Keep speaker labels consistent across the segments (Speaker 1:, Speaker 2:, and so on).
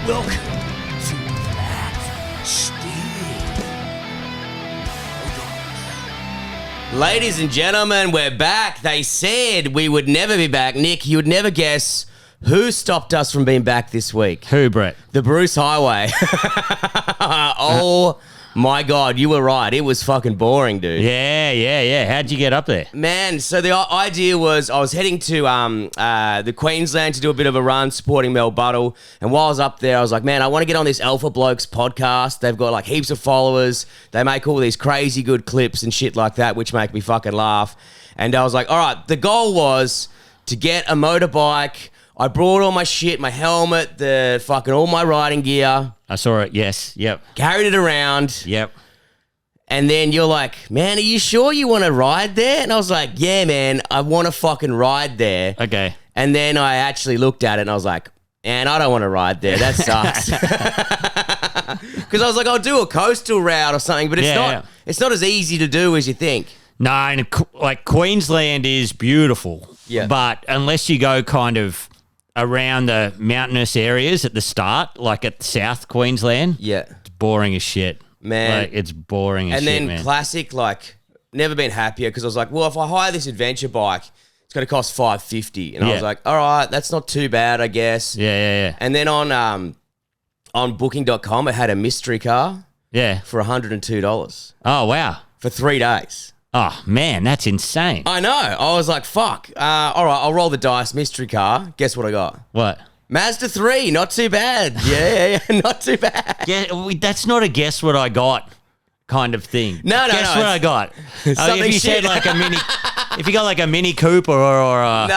Speaker 1: Welcome to Black Steel. Ladies and gentlemen, we're back. They said we would never be back. Nick, you would never guess who stopped us from being back this week.
Speaker 2: Who, Brett?
Speaker 1: The Bruce Highway. Oh my God, you were right. It was fucking boring, dude.
Speaker 2: Yeah. How'd you get up there?
Speaker 1: Man, so the idea was I was heading to the Queensland to do a bit of a run supporting Mel Buttle. And while I was up there, I was like, man, I want to get on this Alpha Blokes podcast. They've got like heaps of followers. They make all these crazy good clips and shit like that, which make me fucking laugh. And I was like, all right, the goal was to get a motorbike. I brought all my shit, my helmet, the fucking all my riding gear.
Speaker 2: I saw it, yes, yep.
Speaker 1: Carried it around.
Speaker 2: Yep.
Speaker 1: And then you're like, man, are you sure you want to ride there? And I was like, yeah, man, I want to fucking ride there.
Speaker 2: Okay.
Speaker 1: And then I actually looked at it and I was like, man, I don't want to ride there. That sucks. Because I was like, I'll do a coastal route or something, but it's not as easy to do as you think.
Speaker 2: No, and like Queensland is beautiful.
Speaker 1: Yeah.
Speaker 2: But unless you go kind of around the mountainous areas at the start, like at South Queensland, it's boring as shit.
Speaker 1: Man.
Speaker 2: Like, it's boring as shit, man.
Speaker 1: And then classic, like, never been happier because I was like, well, if I hire this adventure bike, it's going to cost $550. And I was like, all right, that's not too bad, I guess.
Speaker 2: Yeah.
Speaker 1: And then on booking.com, it had a mystery car for $102.
Speaker 2: Oh, wow.
Speaker 1: For 3 days.
Speaker 2: Oh, man, that's insane.
Speaker 1: I know. I was like, fuck. All right, I'll roll the dice. Mystery car. Guess what I got?
Speaker 2: What?
Speaker 1: Mazda 3. Not too bad. Yeah. Not too bad.
Speaker 2: Yeah, that's not a guess what I got kind of thing.
Speaker 1: No.
Speaker 2: Guess what I got. If you said like a mini... If you got like a Mini Coupe or a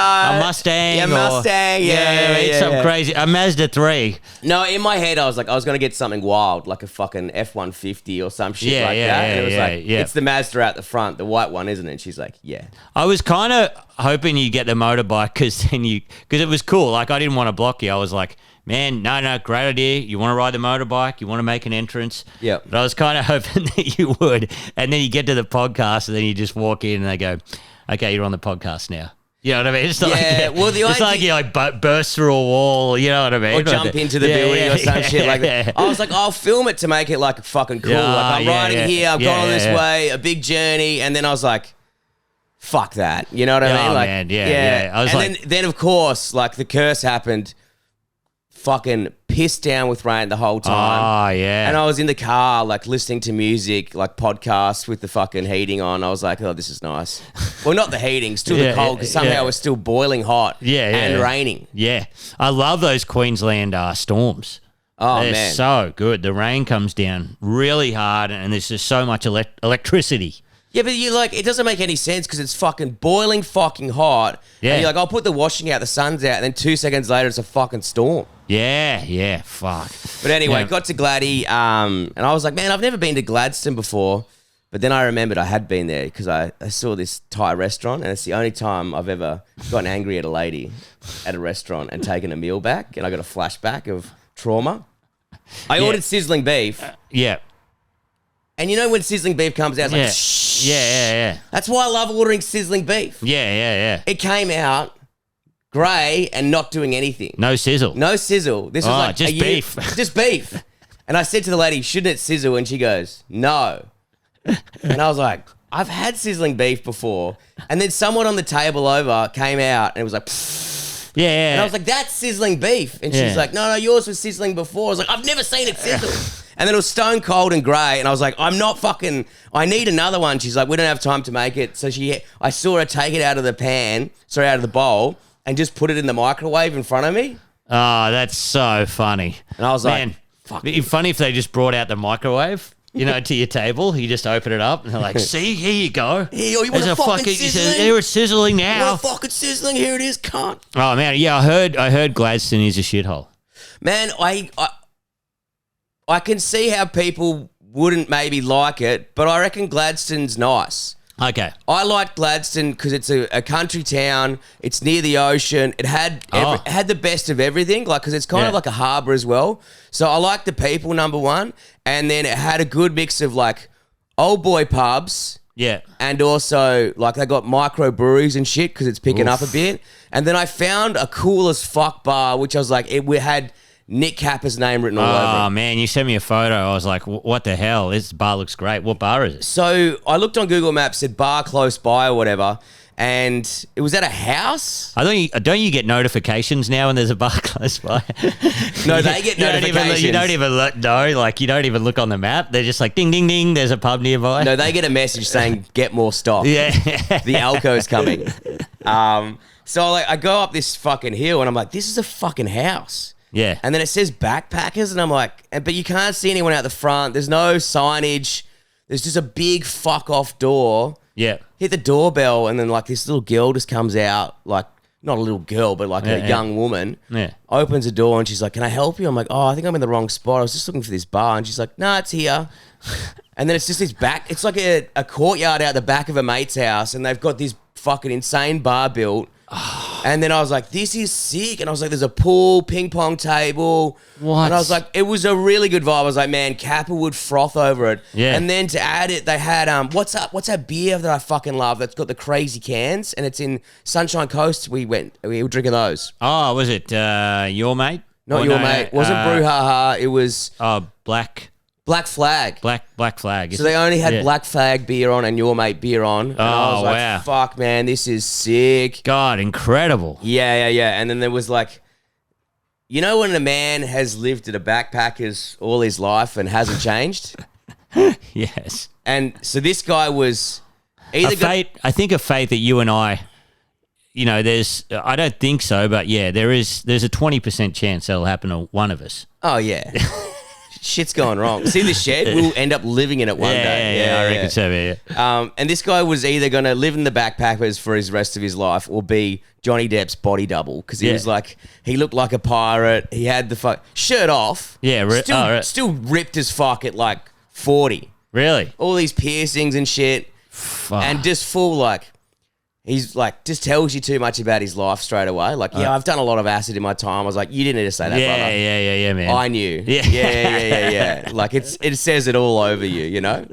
Speaker 2: Mustang.
Speaker 1: Yeah, Mustang. Yeah.
Speaker 2: Something crazy. A Mazda 3.
Speaker 1: No, in my head, I was like, I was going to get something wild, like a fucking F-150 or some shit like that. And it was like, it's the Mazda out the front, the white one, isn't it? And she's like, yeah.
Speaker 2: I was kind of hoping you get the motorbike because it was cool. Like, I didn't want to block you. I was like, man, no, great idea. You want to ride the motorbike? You want to make an entrance?
Speaker 1: Yeah.
Speaker 2: But I was kind of hoping that you would. And then you get to the podcast and then you just walk in and they go, okay, you're on the podcast now. You know what I mean? It's not like you like burst through a wall, you know what I mean?
Speaker 1: Or jump into the building or some shit like that. I was like, I'll film it to make it like fucking cool. Like I'm riding here, I've gone this way, a big journey. And then I was like, fuck that. You know what I mean? Like,
Speaker 2: man, yeah. I was
Speaker 1: then of course, like the curse happened. Fucking pissed down with rain the whole time.
Speaker 2: Oh, yeah.
Speaker 1: And I was in the car, like, listening to music, like, podcasts with the fucking heating on. I was like, oh, this is nice. Well, not the heating, still the cold, because somehow it was still boiling hot and raining.
Speaker 2: Yeah. I love those Queensland storms.
Speaker 1: Oh,
Speaker 2: They're
Speaker 1: man.
Speaker 2: so good. The rain comes down really hard, and there's just so much electricity.
Speaker 1: Yeah, but you like, it doesn't make any sense because it's fucking boiling fucking hot. Yeah. And you're like, I'll put the washing out, the sun's out, and then 2 seconds later, it's a fucking storm.
Speaker 2: Yeah, fuck.
Speaker 1: But anyway, got to Gladdy, and I was like, man, I've never been to Gladstone before. But then I remembered I had been there because I saw this Thai restaurant, and it's the only time I've ever gotten angry at a lady at a restaurant and taken a meal back, and I got a flashback of trauma. I ordered sizzling beef.
Speaker 2: Yeah.
Speaker 1: And you know when sizzling beef comes out, it's like, shh.
Speaker 2: Yeah.
Speaker 1: That's why I love ordering sizzling beef.
Speaker 2: Yeah.
Speaker 1: It came out grey and not doing anything.
Speaker 2: No sizzle.
Speaker 1: This was like
Speaker 2: just beef.
Speaker 1: Just beef. And I said to the lady, shouldn't it sizzle? And she goes, no. And I was like, I've had sizzling beef before. And then someone on the table over came out and it was like, pfft.
Speaker 2: Yeah.
Speaker 1: And I was like, that's sizzling beef. And she's like, no, yours was sizzling before. I was like, I've never seen it sizzle. And then it was stone cold and grey. And I was like, I need another one. She's like, we don't have time to make it. So I saw her take it out of the bowl and just put it in the microwave in front of me.
Speaker 2: Oh, that's so funny.
Speaker 1: And I was
Speaker 2: like, fuck. It'd be funny if they just brought out the microwave, to your table. You just open it up and they're like, see, here you go.
Speaker 1: Here, you want a fucking sizzling?
Speaker 2: Here it's sizzling now.
Speaker 1: You want a fucking sizzling? Here it is, cunt.
Speaker 2: Oh, man. Yeah, I heard Gladstone is a shithole.
Speaker 1: Man, I can see how people wouldn't maybe like it, but I reckon Gladstone's nice.
Speaker 2: Okay.
Speaker 1: I like Gladstone because it's a country town. It's near the ocean. It had the best of everything, like because it's kind of like a harbour as well. So I like the people, number one, and then it had a good mix of like old boy pubs.
Speaker 2: Yeah.
Speaker 1: And also, like, they got micro breweries and shit because it's picking up a bit. And then I found a cool as fuck bar, which I was like, we had Nick Capper's name written all over it.
Speaker 2: Oh, man, you sent me a photo. I was like, what the hell? This bar looks great. What bar is it?
Speaker 1: So I looked on Google Maps, said bar close by or whatever, and it was at a house.
Speaker 2: Don't you get notifications now when there's a bar close by?
Speaker 1: No, they get notifications.
Speaker 2: You don't even know. Like, you don't even look on the map. They're just like, ding, ding, ding, there's a pub nearby.
Speaker 1: No, they get a message saying, get more stock.
Speaker 2: Yeah.
Speaker 1: The Alco's coming. So I go up this fucking hill, and I'm like, this is a fucking house.
Speaker 2: Yeah.
Speaker 1: And then it says backpackers, and I'm like, but you can't see anyone out the front. There's no signage. There's just a big fuck off door.
Speaker 2: Yeah.
Speaker 1: Hit the doorbell, and then like this little girl just comes out, like not a little girl, but like a young woman.
Speaker 2: Yeah.
Speaker 1: Opens the door, and she's like, can I help you? I'm like, oh, I think I'm in the wrong spot. I was just looking for this bar. And she's like, no, it's here. And then it's just this it's like a courtyard out the back of a mate's house, and they've got this fucking insane bar built. And then I was like, this is sick. And I was like, there's a pool, ping pong table.
Speaker 2: What?
Speaker 1: And I was like, it was a really good vibe. I was like, man, Kappa would froth over it.
Speaker 2: Yeah.
Speaker 1: And then to add it, they had, what's that beer that I fucking love that's got the crazy cans? And it's in Sunshine Coast. We were drinking those.
Speaker 2: Oh, was it your mate?
Speaker 1: Not your mate. It wasn't Brew Ha Ha. It was... Black Flag.
Speaker 2: Black Flag.
Speaker 1: So they only had Black Flag beer on and Your Mate beer on. And I was like,
Speaker 2: wow.
Speaker 1: fuck, man, this is sick.
Speaker 2: God, incredible.
Speaker 1: Yeah. And then there was like, you know when a man has lived at a backpacker's all his life and hasn't changed?
Speaker 2: Yes.
Speaker 1: And so this guy was either...
Speaker 2: I think a fate that you and I... I don't think so, but yeah, there's a 20% chance that'll happen to one of us.
Speaker 1: Oh, yeah. Shit's going wrong. See this shed? We'll end up living in it one day.
Speaker 2: Yeah, I reckon so, yeah.
Speaker 1: And this guy was either going to live in the backpackers for his rest of his life or be Johnny Depp's body double, because he was like, he looked like a pirate. He had the shirt off.
Speaker 2: Yeah,
Speaker 1: still ripped as fuck at like 40.
Speaker 2: Really?
Speaker 1: All these piercings and shit.
Speaker 2: Fuck.
Speaker 1: And just full like... He's like, just tells you too much about his life straight away. Like, I've done a lot of acid in my time. I was like, you didn't need to say that, brother.
Speaker 2: Yeah, man.
Speaker 1: I knew. Yeah. Like, it says it all over you, you know?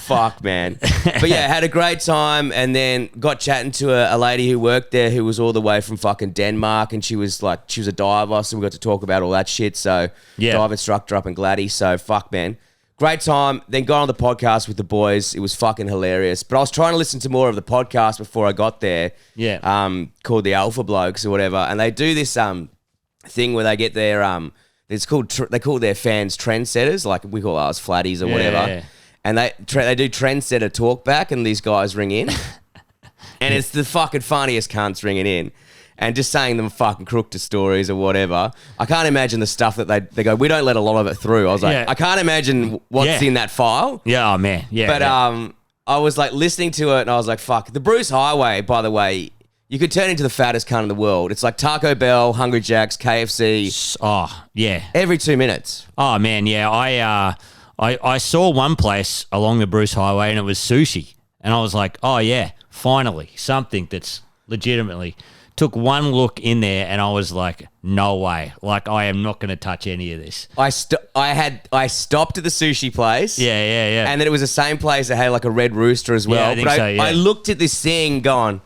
Speaker 1: Fuck, man. But yeah, had a great time, and then got chatting to a lady who worked there who was all the way from fucking Denmark, and she was a diver, so we got to talk about all that shit. So, dive instructor up in Gladdy. So, fuck, man. Great time. Then got on the podcast with the boys. It was fucking hilarious. But I was trying to listen to more of the podcast before I got there.
Speaker 2: Yeah.
Speaker 1: Called the Alpha Blokes or whatever, and they do this thing where they get their they call their fans trendsetters, like we call ours flatties or whatever.
Speaker 2: Yeah.
Speaker 1: And they do trendsetter talk back, and these guys ring in, and it's the fucking funniest cunts ringing in. And just saying them fucking crooked stories or whatever. I can't imagine the stuff that they go, we don't let a lot of it through. I was like, I can't imagine what's in that file.
Speaker 2: Yeah, oh man. Yeah.
Speaker 1: But I was like listening to it, and I was like, fuck. The Bruce Highway, by the way, you could turn into the fattest cunt in the world. It's like Taco Bell, Hungry Jack's, KFC.
Speaker 2: Oh, yeah.
Speaker 1: Every 2 minutes.
Speaker 2: Oh man, yeah. I saw one place along the Bruce Highway, and it was sushi. And I was like, oh yeah, finally, something that's legitimately... Took one look in there, and I was like, no way. Like, I am not going to touch any of this.
Speaker 1: I stopped at the sushi place.
Speaker 2: Yeah.
Speaker 1: And then it was the same place that had like a Red Rooster as well.
Speaker 2: Yeah, I think so, yeah.
Speaker 1: I looked at this thing going,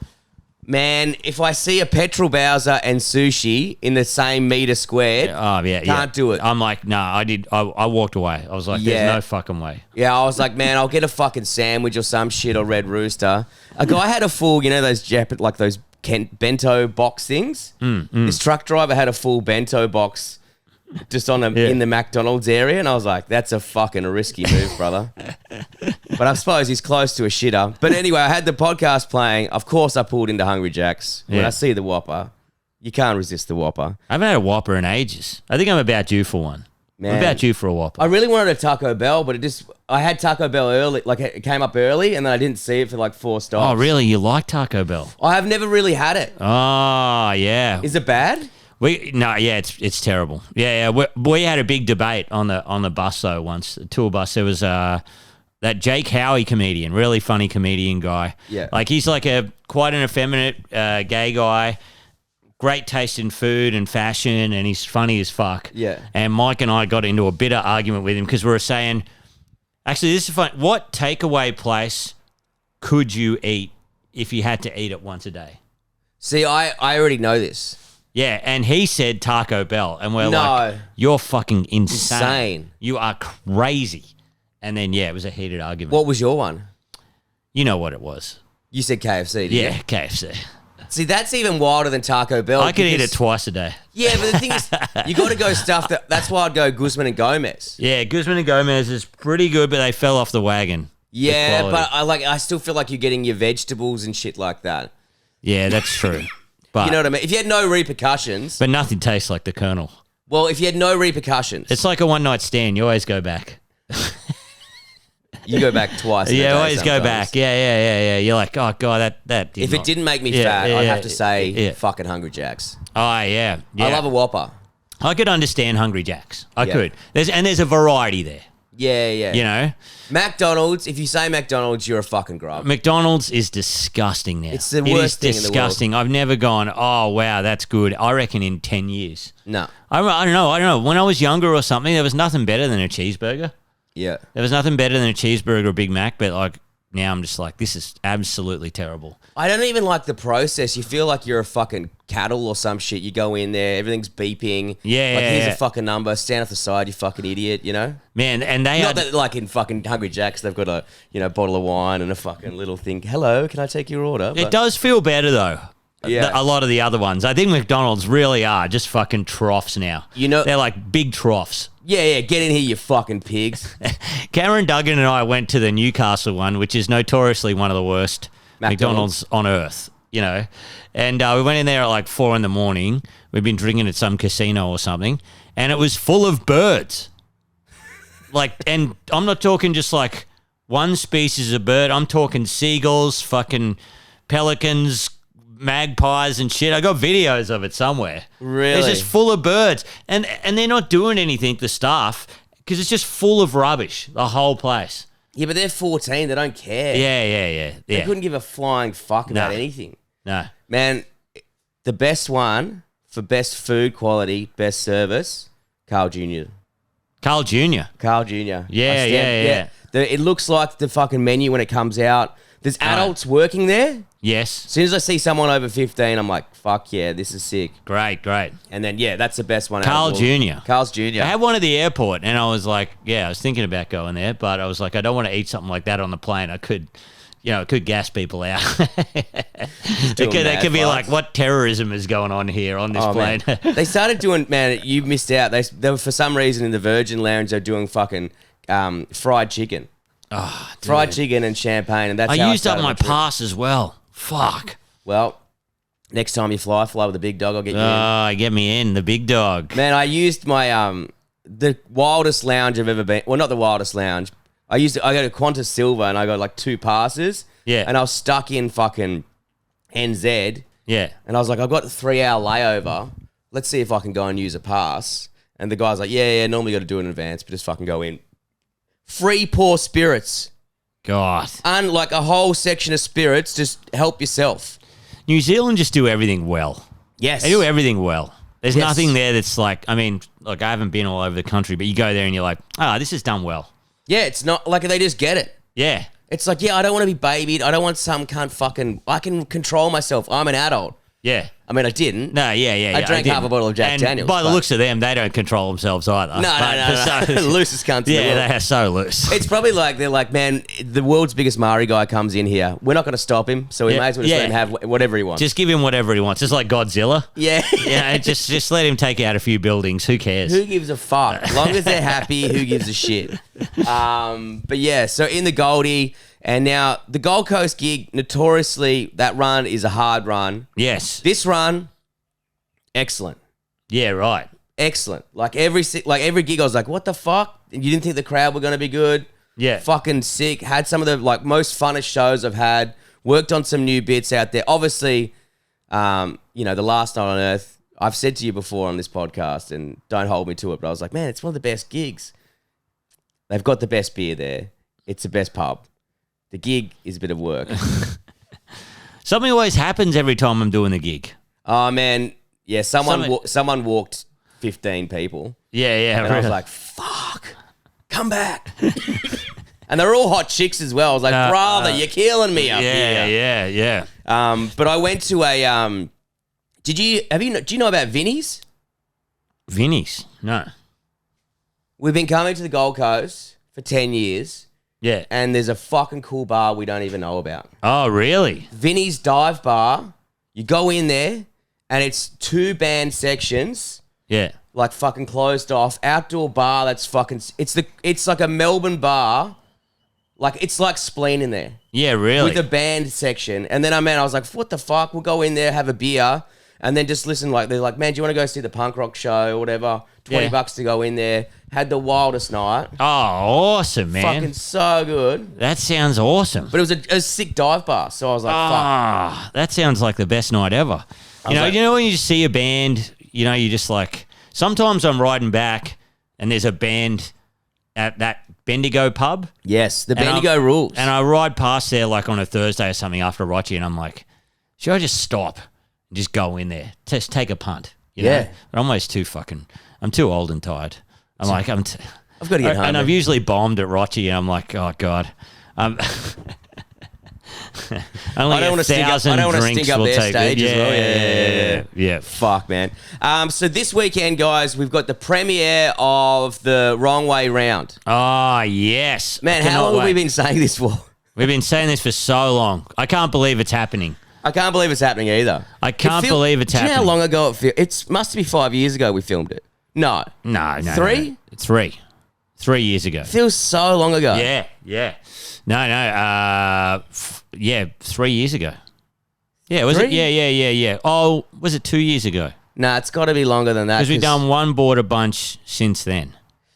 Speaker 1: man, if I see a petrol Bowser and sushi in the same meter squared, can't do it.
Speaker 2: I'm like, no, I walked away. I was like, there's no fucking way.
Speaker 1: Yeah, I was like, man, I'll get a fucking sandwich or some shit or Red Rooster. A guy had a full, those those bento box things. This truck driver had a full bento box just in the McDonald's area, and I was like, that's a fucking risky move, brother. But I suppose he's close to a shitter. But anyway, I had the podcast playing. Of course, I pulled into Hungry Jack's. When I see the Whopper, you can't resist the Whopper.
Speaker 2: I haven't had a Whopper in ages. I think I'm about due for one.
Speaker 1: Man,
Speaker 2: I'm about due for a Whopper.
Speaker 1: I really wanted a Taco Bell, but I had Taco Bell early, like it came up early, and then I didn't see it for like 4 stops.
Speaker 2: Oh, really? You like Taco Bell?
Speaker 1: I have never really had it.
Speaker 2: Oh, yeah.
Speaker 1: Is it bad?
Speaker 2: It's terrible. Yeah. We had a big debate on the bus though once, the tour bus. There was that Jake Howie comedian, really funny comedian guy.
Speaker 1: Yeah.
Speaker 2: Like he's like quite an effeminate gay guy. Great taste in food and fashion, and he's funny as fuck.
Speaker 1: Yeah.
Speaker 2: And Mike and I got into a bitter argument with him because we were saying, actually, this is fun. What takeaway place could you eat if you had to eat it once a day?
Speaker 1: See, I already know this.
Speaker 2: Yeah, and he said Taco Bell, and we're
Speaker 1: No.
Speaker 2: like, you're fucking insane.
Speaker 1: Insane.
Speaker 2: You are crazy. And then, yeah, it was a heated argument.
Speaker 1: What was your one?
Speaker 2: You know what it was.
Speaker 1: You said KFC, did
Speaker 2: Yeah,
Speaker 1: you?
Speaker 2: KFC.
Speaker 1: See, that's even wilder than Taco Bell.
Speaker 2: I could eat
Speaker 1: because-
Speaker 2: it twice a day.
Speaker 1: Yeah, but the thing is, you got to go stuff that's why I'd go Guzman and Gomez.
Speaker 2: Yeah, Guzman and Gomez is pretty good, but they fell off the wagon.
Speaker 1: Yeah,
Speaker 2: The
Speaker 1: but
Speaker 2: quality.
Speaker 1: I still feel like you're getting your vegetables and shit like that.
Speaker 2: Yeah, that's true. But,
Speaker 1: You know what I mean? If you had no repercussions,
Speaker 2: but nothing tastes like the Colonel.
Speaker 1: well, if you had no repercussions,
Speaker 2: It's like a one-night stand. You always go back.
Speaker 1: you go back twice. in a
Speaker 2: Yeah,
Speaker 1: day
Speaker 2: always go
Speaker 1: sometimes.
Speaker 2: back. Yeah. You're like, oh, God, that did
Speaker 1: If
Speaker 2: not.
Speaker 1: it didn't make me
Speaker 2: Yeah,
Speaker 1: fat,
Speaker 2: yeah,
Speaker 1: I'd
Speaker 2: yeah,
Speaker 1: have to say
Speaker 2: yeah.
Speaker 1: fucking Hungry Jacks.
Speaker 2: Oh, yeah.
Speaker 1: I love a Whopper.
Speaker 2: I could understand Hungry Jacks. I
Speaker 1: Yeah.
Speaker 2: could. There's a variety there,
Speaker 1: Yeah.
Speaker 2: you know?
Speaker 1: McDonald's, if you say McDonald's, you're a fucking grub.
Speaker 2: McDonald's is disgusting now.
Speaker 1: It's the worst thing in the world.
Speaker 2: disgusting. I've never gone, oh, wow, that's good. I reckon in 10 years.
Speaker 1: No.
Speaker 2: I don't know. When I was younger or something, there was nothing better than a cheeseburger.
Speaker 1: Yeah.
Speaker 2: There was nothing better than a cheeseburger or a Big Mac, but like now I'm just like, this is absolutely terrible.
Speaker 1: I don't even like the process. You feel like you're a fucking cattle or some shit. You go in there, everything's beeping.
Speaker 2: Yeah,
Speaker 1: Like, here's
Speaker 2: yeah.
Speaker 1: a fucking number. Stand off the side, you fucking idiot, you know?
Speaker 2: Man, and they
Speaker 1: Not
Speaker 2: are...
Speaker 1: that like in fucking Hungry Jacks, they've got a, bottle of wine and a fucking little thing. Hello, can I take your order?
Speaker 2: It
Speaker 1: But-
Speaker 2: does feel better though.
Speaker 1: Yeah.
Speaker 2: A lot of the other ones. I think McDonald's really are just fucking troughs now.
Speaker 1: You know-
Speaker 2: They're like big troughs.
Speaker 1: Yeah, get in here, you fucking pigs.
Speaker 2: Cameron Duggan and I went to the Newcastle one, which is notoriously one of the worst McDonald's on earth, you know. And we went in there at like 4 a.m. We'd been drinking at some casino or something, and it was full of birds. Like, and I'm not talking just like one species of bird. I'm talking seagulls, fucking pelicans, magpies and shit. I got videos of it somewhere.
Speaker 1: Really?
Speaker 2: It's just full of birds. And they're not doing anything, the staff, because it's just full of rubbish, the whole place.
Speaker 1: Yeah, but they're 14. They don't care.
Speaker 2: Yeah.
Speaker 1: They couldn't give a flying fuck about
Speaker 2: No.
Speaker 1: anything.
Speaker 2: No.
Speaker 1: Man, the best one for best food quality, best service, Carl Jr.
Speaker 2: Carl Jr.
Speaker 1: Carl Jr.
Speaker 2: Yeah.
Speaker 1: It looks like the fucking menu when it comes out. There's adults working there.
Speaker 2: Yes.
Speaker 1: As soon as I see someone over 15, I'm like, fuck yeah, this is sick.
Speaker 2: Great.
Speaker 1: And then, yeah, that's the best one.
Speaker 2: Carl
Speaker 1: out of all.
Speaker 2: Jr.
Speaker 1: Carl's Jr.
Speaker 2: I had one at the airport, and I was like, I was thinking about going there, but I was like, I don't want to eat something like that on the plane. I could, it could gas people out. They could be like, what terrorism is going on here on this plane?
Speaker 1: Man. They started doing, man, you missed out. They were, for some reason, in the Virgin Lounge, they're doing fucking fried chicken.
Speaker 2: Oh, dude.
Speaker 1: Fried chicken and champagne, and that's how
Speaker 2: I used up
Speaker 1: started
Speaker 2: my
Speaker 1: trip.
Speaker 2: pass as well. Fuck.
Speaker 1: Well, next time you fly with the big dog, I'll get you in.
Speaker 2: Get me in, the big dog.
Speaker 1: Man, I used my the wildest lounge I've ever been. Well, not the wildest lounge. I got to Qantas Silver and I got like 2 passes.
Speaker 2: Yeah.
Speaker 1: And I was stuck in fucking NZ.
Speaker 2: Yeah.
Speaker 1: And I was like, I've got a 3-hour layover. Let's see if I can go and use a pass. And the guy's like, yeah, normally got to do it in advance, but just fucking go in. Free pour spirits.
Speaker 2: God.
Speaker 1: Like a whole section of spirits. Just help yourself.
Speaker 2: New Zealand just do everything well.
Speaker 1: Yes.
Speaker 2: They do everything well. There's
Speaker 1: Yes.
Speaker 2: nothing there that's like, I mean, look, I haven't been all over the country, but you go there and you're like, this is done well.
Speaker 1: Yeah, it's not like they just get it.
Speaker 2: Yeah.
Speaker 1: It's like, I don't want to be babied. I don't want some cunt fucking... I can control myself. I'm an adult.
Speaker 2: Yeah.
Speaker 1: I mean, I didn't.
Speaker 2: No, yeah.
Speaker 1: I drank half a bottle of Jack
Speaker 2: and
Speaker 1: Daniels.
Speaker 2: by the
Speaker 1: but-
Speaker 2: looks of them, they don't control themselves either.
Speaker 1: No. Loosest cunts in the
Speaker 2: Yeah,
Speaker 1: world.
Speaker 2: they are so loose.
Speaker 1: It's probably like, they're like, man, the world's biggest Maori guy comes in here. We're not going to stop him, so we
Speaker 2: Yeah,
Speaker 1: may as well just
Speaker 2: yeah.
Speaker 1: let him have whatever he wants.
Speaker 2: Just give him whatever he wants. It's like Godzilla.
Speaker 1: Yeah.
Speaker 2: Yeah, just let him take out a few buildings. Who cares?
Speaker 1: Who gives a fuck? As long as they're happy, who gives a shit? But yeah, so in the Goldie, and now the Gold Coast gig, notoriously, that run is a hard run.
Speaker 2: Yes.
Speaker 1: This run, excellent.
Speaker 2: Yeah, right.
Speaker 1: Excellent. Like every gig, I was like, what the fuck? You didn't think the crowd were going to be good?
Speaker 2: Yeah.
Speaker 1: Fucking sick. Had some of the most funnest shows I've had. Worked on some new bits out there. Obviously, the Last Night on Earth, I've said to you before on this podcast, and don't hold me to it, but I was like, man, it's one of the best gigs. They've got the best beer there. It's the best pub. The gig is a bit of work.
Speaker 2: Something always happens every time I'm doing the gig.
Speaker 1: Oh, man. Yeah, someone walked 15 people.
Speaker 2: Yeah,
Speaker 1: And I was like, fuck, come back. And they're all hot chicks as well. I was like, brother, you're killing me up here.
Speaker 2: yeah.
Speaker 1: But I went to Do you know about Vinny's?
Speaker 2: Vinny's? No.
Speaker 1: We've been coming to the Gold Coast for 10 years.
Speaker 2: Yeah.
Speaker 1: And there's a fucking cool bar we don't even know about.
Speaker 2: Oh, really?
Speaker 1: Vinny's Dive Bar. You go in there and it's 2 band sections.
Speaker 2: Yeah.
Speaker 1: Like fucking closed off. Outdoor bar that's fucking... It's like a Melbourne bar. Like, it's like Spleen in there.
Speaker 2: Yeah, really?
Speaker 1: With a band section. And then I was like, what the fuck? We'll go in there, have a beer, and then just listen. Like, they're like, man, do you want to go see the punk rock show or whatever? $20 to go in there. Had the wildest night.
Speaker 2: Oh, awesome, man.
Speaker 1: Fucking so good.
Speaker 2: That sounds awesome.
Speaker 1: But it was a sick dive bar. So I was like, fuck.
Speaker 2: That sounds like the best night ever. You know when you just see a band, you just like... Sometimes I'm riding back and there's a band at that Bendigo pub.
Speaker 1: Yes, the Bendigo rules.
Speaker 2: And I ride past there like on a Thursday or something after Rochi, and I'm like, should I just stop and just go in there? Just take a punt. You know? But I'm almost I'm too old and tired. I've got
Speaker 1: to get home.
Speaker 2: And I've usually bombed at Rochi, and I'm like, oh, God. Only
Speaker 1: I don't want to stink up their stage as well.
Speaker 2: Yeah.
Speaker 1: Fuck, man. So this weekend, guys, we've got the premiere of the Wrong Way Round.
Speaker 2: Oh, yes.
Speaker 1: Man, how long have we been saying this for?
Speaker 2: We've been saying this for so long. I can't believe it's happening.
Speaker 1: I can't believe it's happening either.
Speaker 2: I can't believe it's happening.
Speaker 1: Do you know how long ago it must be 5 years ago we filmed it. No. 3?
Speaker 2: No. 3 years ago.
Speaker 1: Feels so long ago.
Speaker 2: Yeah. No. 3 years ago. Yeah, was
Speaker 1: 3?
Speaker 2: it? Yeah. Oh, was it 2 years ago?
Speaker 1: Nah, it's got to be longer than that.
Speaker 2: Because we've done one border bunch since then.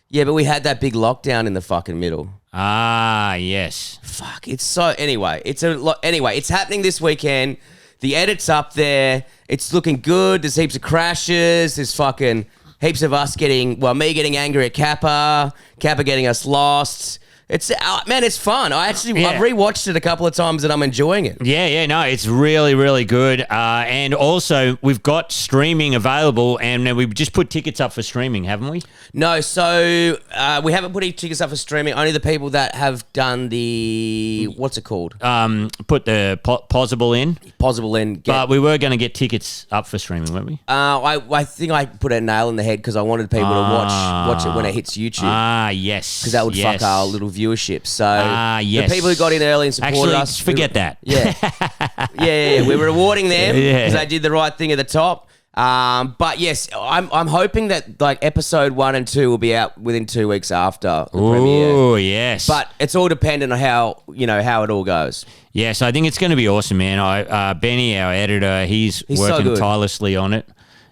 Speaker 1: Yeah, but we had that big lockdown in the fucking middle.
Speaker 2: Ah, yes.
Speaker 1: Fuck, it's so... Anyway, it's happening this weekend. The edit's up there. It's looking good. There's heaps of crashes. There's fucking heaps of us me getting angry at Kappa getting us lost. It's man, it's fun. I've rewatched it a couple of times and I'm enjoying it.
Speaker 2: Yeah, no, it's really, really good. And also, we've got streaming available, and we've just put tickets up for streaming, haven't we?
Speaker 1: No, so we haven't put any tickets up for streaming. Only the people that have done the what's it called?
Speaker 2: Put the possible in.
Speaker 1: Possible in.
Speaker 2: But we were going to get tickets up for streaming, weren't we?
Speaker 1: I think I put a nail in the head because I wanted people to watch it when it hits YouTube.
Speaker 2: Yes.
Speaker 1: Because that would fuck our little viewership. So
Speaker 2: yes.
Speaker 1: The people who got in early and supported us.
Speaker 2: Forget that.
Speaker 1: Yeah. Yeah. We're rewarding them because they did the right thing at the top. But yes, I'm hoping that like episode 1 and 2 will be out within 2 weeks after the premiere.
Speaker 2: Oh, yes.
Speaker 1: But it's all dependent on how it all goes.
Speaker 2: Yes, I think it's going to be awesome, man. Benny, our editor, he's working tirelessly on it.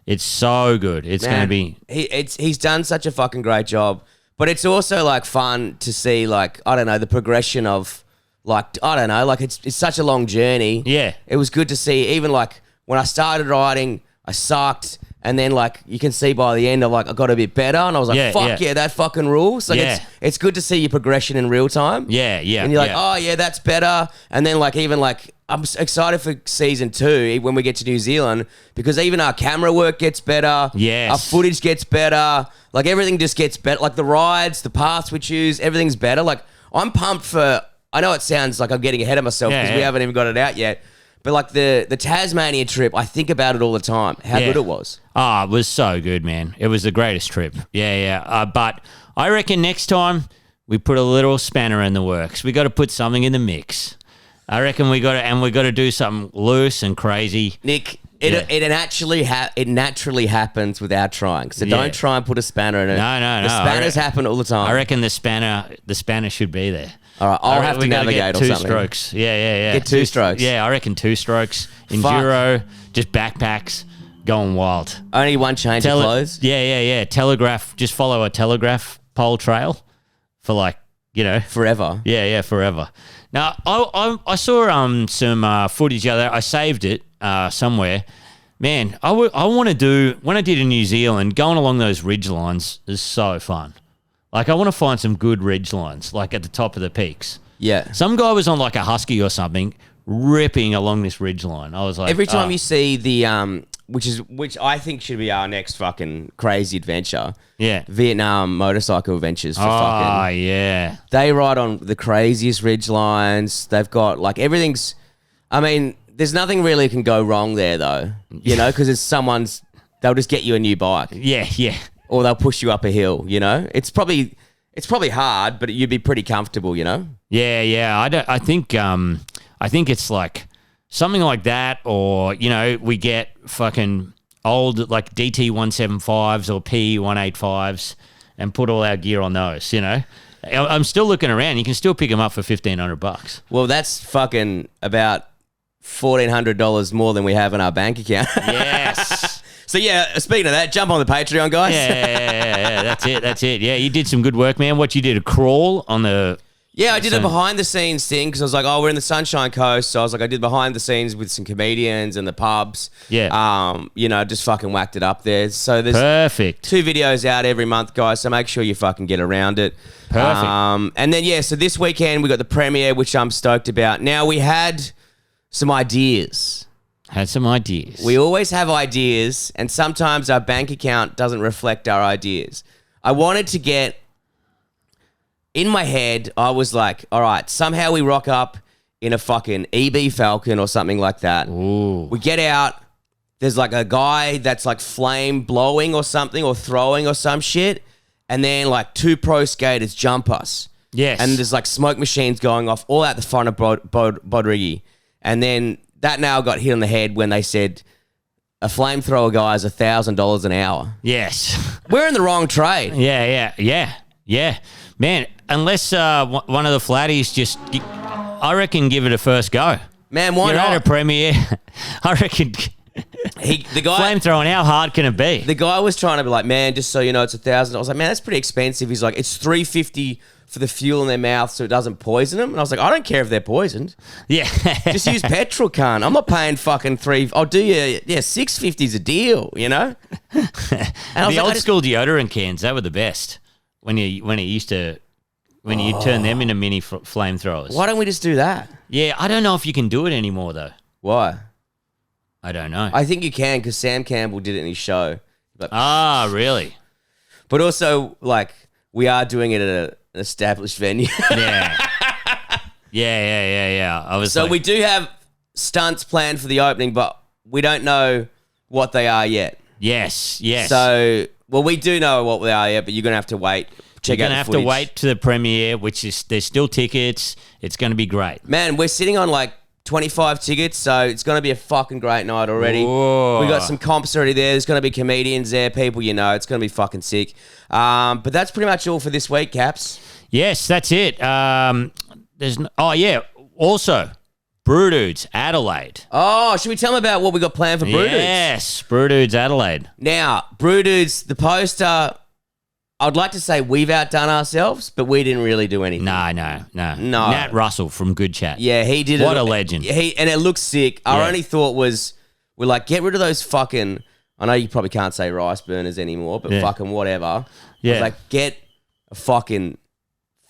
Speaker 2: It's so good. It's going to be...
Speaker 1: He's done such a fucking great job. But it's also like fun to see like, I don't know, the progression of like, I don't know, like it's such a long journey.
Speaker 2: Yeah.
Speaker 1: It was good to see even like when I started writing, I sucked. And then like you can see by the end I got a bit better and I was like, fuck yeah, that fucking rules. Like it's good to see your progression in real time.
Speaker 2: Yeah.
Speaker 1: And you're like, oh yeah, that's better. And then like even like I'm excited for season 2 when we get to New Zealand because even our camera work gets better.
Speaker 2: Yes.
Speaker 1: Our footage gets better. Like everything just gets better. Like the rides, the paths we choose, everything's better. Like I'm pumped for, I know it sounds like I'm getting ahead of myself because we haven't even got it out yet. But like the Tasmania trip, I think about it all the time, how good it was.
Speaker 2: Oh, it was so good, man. It was the greatest trip. Yeah. But I reckon next time we put a little spanner in the works. We got to put something in the mix. I reckon we got to do something loose and crazy.
Speaker 1: Nick, it naturally happens without trying. So don't try and put a spanner in it.
Speaker 2: No.
Speaker 1: The spanners happen all the time.
Speaker 2: I reckon the spanner should be there.
Speaker 1: All right, I'll have to navigate or something.
Speaker 2: 2 strokes. Yeah.
Speaker 1: Get 2 strokes.
Speaker 2: Yeah, I reckon 2 strokes. Enduro, just backpacks, going wild.
Speaker 1: Only one change of clothes?
Speaker 2: Yeah. Telegraph, just follow a telegraph pole trail for like,
Speaker 1: forever.
Speaker 2: Yeah, forever. Now, I saw some footage the other day. I saved it somewhere. Man, I want to do, when I did in New Zealand, going along those ridge lines is so fun. Like, I want to find some good ridge lines, like at the top of the peaks.
Speaker 1: Yeah.
Speaker 2: Some guy was on like a husky or something, ripping along this ridge line. I was like,
Speaker 1: every time you see the which I think should be our next fucking crazy adventure.
Speaker 2: Yeah.
Speaker 1: Vietnam motorcycle adventures for fucking.
Speaker 2: Oh, yeah.
Speaker 1: They ride on the craziest ridge lines. They've got like everything's. I mean, there's nothing really can go wrong there, though. You know, because it's they'll just get you a new bike.
Speaker 2: Yeah.
Speaker 1: Or they'll push you up a hill, you know? It's probably hard, but you'd be pretty comfortable, you know?
Speaker 2: Yeah. I think it's like something like that, or, you know, we get fucking old like DT175s or P185s and put all our gear on those, you know? I'm still looking around. You can still pick them up for $1,500.
Speaker 1: Well, that's fucking about $1,400 more than we have in our bank account.
Speaker 2: Yes.
Speaker 1: So, yeah, speaking of that, jump on the Patreon, guys.
Speaker 2: Yeah. That's it. Yeah, you did some good work, man. What you did, a crawl on the...
Speaker 1: Yeah, I did a behind-the-scenes thing because I was like, we're in the Sunshine Coast. So I was like, I did behind-the-scenes with some comedians and the pubs.
Speaker 2: Yeah.
Speaker 1: You know, just fucking whacked it up there. So there's
Speaker 2: perfect
Speaker 1: 2 videos out every month, guys. So make sure you fucking get around it.
Speaker 2: Perfect.
Speaker 1: And then, yeah, so this weekend we got the premiere, which I'm stoked about. Now, we had some ideas. We always have ideas, and sometimes our bank account doesn't reflect our ideas. I wanted to get... In my head, I was like, all right, somehow we rock up in a fucking EB Falcon or something like that.
Speaker 2: Ooh.
Speaker 1: We get out, there's like a guy that's like flame blowing or something or throwing or some shit, and then like 2 pro skaters jump us.
Speaker 2: Yes.
Speaker 1: And there's like smoke machines going off all out the front of Bodrigi. And then that nail got hit on the head when they said a flamethrower guy is $1,000 an hour.
Speaker 2: Yes.
Speaker 1: We're in the wrong trade.
Speaker 2: Yeah. Man, unless one of the flatties just, I reckon, give it a first go.
Speaker 1: Man, why
Speaker 2: You're
Speaker 1: not?
Speaker 2: at a premiere. I reckon.
Speaker 1: The guy
Speaker 2: flamethrowing. How hard can it be?
Speaker 1: The guy was trying to be like, man, just so you know, it's $1,000. I was like, man, that's pretty expensive. He's like, it's $350 for the fuel in their mouth so it doesn't poison them. And I was like, I don't care if they're poisoned.
Speaker 2: Yeah.
Speaker 1: Just use petrol, cunt. I'm not paying fucking $3. I'll do you. Yeah, $650's a deal. You know. And I was
Speaker 2: The
Speaker 1: like,
Speaker 2: old school deodorant cans, they were the best. When you turn them into mini flamethrowers.
Speaker 1: Why don't we just do that?
Speaker 2: Yeah, I don't know if you can do it anymore though.
Speaker 1: Why?
Speaker 2: I don't know.
Speaker 1: I think you can because Sam Campbell did it in his show. But,
Speaker 2: really?
Speaker 1: But also, like, we are doing it at an established venue.
Speaker 2: Yeah.
Speaker 1: So we do have stunts planned for the opening, but we don't know what they are yet.
Speaker 2: Yes.
Speaker 1: So, well, we do know what they are yet, but you're going to have to wait.
Speaker 2: You're going to have to wait to the premiere, which is, there's still tickets. It's going to be great.
Speaker 1: Man, we're sitting on like 25 tickets, so it's going to be a fucking great night already.
Speaker 2: Whoa.
Speaker 1: We got some comps already there. There's going to be comedians there, people you know. It's going to be fucking sick. But that's pretty much all for this week, Caps.
Speaker 2: Yes, that's it. Also, Brew Dudes, Adelaide.
Speaker 1: Oh, should we tell them about what we got planned for Brew Dudes?
Speaker 2: Yes, Brew Dudes, Adelaide.
Speaker 1: Now, Brew Dudes, the poster, I'd like to say we've outdone ourselves, but we didn't really do anything.
Speaker 2: No. Nat Russell from Good Chat.
Speaker 1: Yeah, he did it.
Speaker 2: What a legend.
Speaker 1: And it looks sick. Our only thought was, we're like, get rid of those fucking, I know you probably can't say rice burners anymore, but fucking whatever.
Speaker 2: Yeah.
Speaker 1: I was like, get a fucking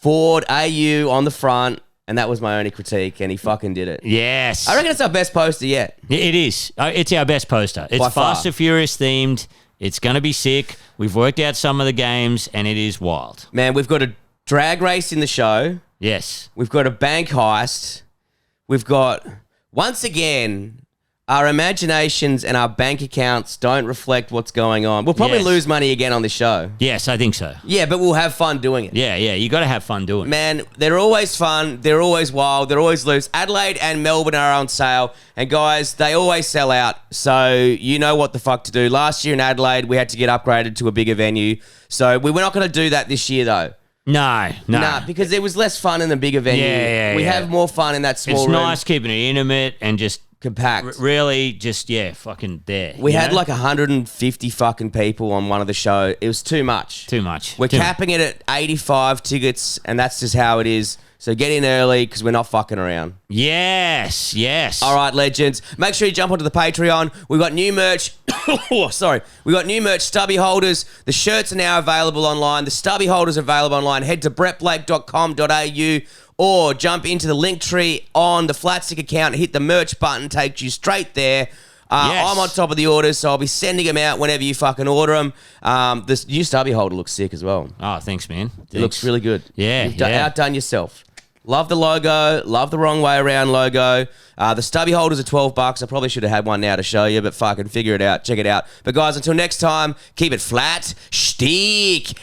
Speaker 1: Ford AU on the front, and that was my only critique, and he fucking did it.
Speaker 2: Yes.
Speaker 1: I reckon it's our best poster yet.
Speaker 2: It is. It's our best poster. It's
Speaker 1: By far.
Speaker 2: Fast and Furious themed. It's going to be sick. We've worked out some of the games, and it is wild.
Speaker 1: Man, we've got a drag race in the show.
Speaker 2: Yes.
Speaker 1: We've got a bank heist. We've got, once again, our imaginations and our bank accounts don't reflect what's going on. We'll probably lose money again on this show.
Speaker 2: Yes, I think so.
Speaker 1: Yeah, but we'll have fun doing it.
Speaker 2: Yeah. You got to have fun doing it.
Speaker 1: Man, they're always fun. They're always wild. They're always loose. Adelaide and Melbourne are on sale. And guys, they always sell out. So you know what the fuck to do. Last year in Adelaide, we had to get upgraded to a bigger venue. So we were not going to do that this year, though.
Speaker 2: No.
Speaker 1: Nah, because it was less fun in the bigger venue.
Speaker 2: Yeah.
Speaker 1: We have more fun in that small room.
Speaker 2: It's nice keeping it intimate and just
Speaker 1: compact.
Speaker 2: Really just, fucking there.
Speaker 1: We had like 150 fucking people on one of the shows. It was too much. We're capping it at 85 tickets, and that's just how it is. So get in early because we're not fucking around.
Speaker 2: Yes.
Speaker 1: All right, legends. Make sure you jump onto the Patreon. We've got new merch. We got new merch, stubby holders. The shirts are now available online. The stubby holders are available online. Head to brettblake.com.au or jump into the link tree on the Flatstick account and hit the merch button. Takes you straight there. I'm on top of the orders, so I'll be sending them out whenever you fucking order them. This new stubby holder looks sick as well.
Speaker 2: Oh, thanks, man.
Speaker 1: It looks really good.
Speaker 2: Yeah,
Speaker 1: You've outdone yourself. Love the logo. Love the wrong way around logo. The stubby holders are $12. I probably should have had one now to show you, but fucking figure it out. Check it out. But guys, until next time, keep it flat. Shtick.